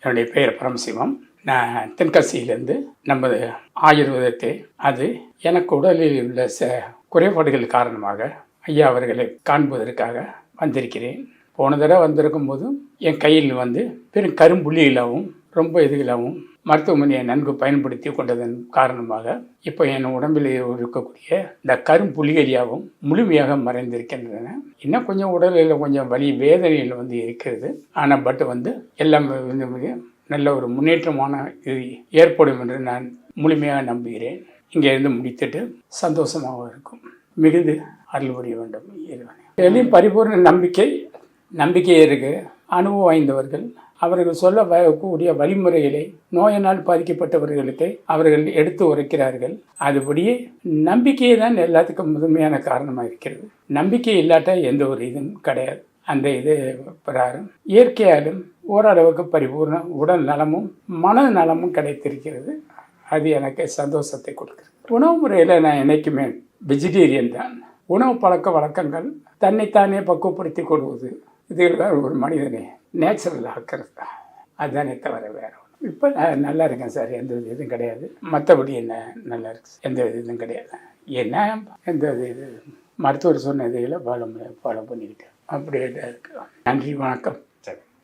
என்னுடைய பெயர் பரமசிவம். நான் தென்காசியிலேருந்து நமது ஆயுர்வேதத்தை அது எனக்கு உடலில் உள்ள குறைபாடுகள் காரணமாக ஐயா அவர்களை காண்பதற்காக வந்திருக்கிறேன். போன தடவை வந்திருக்கும் போதும் என் கையில் பெரும் கரும்புள்ளிகளாகவும் ரொம்ப இதுகளாகவும் மருத்துவமனையை நன்கு பயன்படுத்தி கொண்டதன் காரணமாக இப்போ என் உடம்பில் இருக்கக்கூடிய இந்த கரும்புள்ளிகளாகவும் முழுமையாக மறைந்திருக்கின்றன. இன்னும் கொஞ்சம் உடலில் கொஞ்சம் வலி வேதனைகள் இருக்கிறது. ஆனால் எல்லாம் நல்ல ஒரு முன்னேற்றமான இது ஏற்படும் என்று நான் முழுமையாக நம்புகிறேன். இங்கே இருந்து முடித்துட்டு சந்தோஷமாக இருக்கும். மிகுந்து அருள் புரிய வேண்டும் இறைவனே. எதையும் பரிபூர்ண நம்பிக்கை இருக்குது. அனுபவம் வாய்ந்தவர்கள் அவர்கள் சொல்லக்கூடிய வழிமுறைகளை நோயினால் பாதிக்கப்பட்டவர்களுக்கு அவர்கள் எடுத்து உரைக்கிறார்கள். அதுபடியே நம்பிக்கையை தான் எல்லாத்துக்கும் முதன்மையான காரணமாக இருக்கிறது. நம்பிக்கை இல்லாட்ட எந்த ஒரு இதுவும் கிடையாது. அந்த இது பிரகாரம் இயற்கையாலும் ஓரளவுக்கு பரிபூர்ண உடல் நலமும் மன நலமும் கிடைத்திருக்கிறது. அது எனக்கு சந்தோஷத்தை கொடுக்குது. உணவு முறையில் நான் என்றைக்குமே வெஜிடேரியன் தான். உணவு பழக்க வழக்கங்கள் தன்னைத்தானே பக்குவப்படுத்தி கொள்வது இதுதான் ஒரு மனிதனை நேச்சுரல் ஆக்கிறது தான். அதுதானே தவிர வேறு ஒன்று. இப்போ நான் நல்லா இருக்கேன் சார், எந்த இதுவும் கிடையாது. மற்றபடி என்ன நல்லா இருக்கு, எந்த இதுவும் கிடையாது. என்ன எந்த இது மருத்துவர் சொன்ன இதில் ஃபாலோ பண்ணிக்கிட்டேன். அப்படியே தான் இருக்கு. நன்றி, வணக்கம்.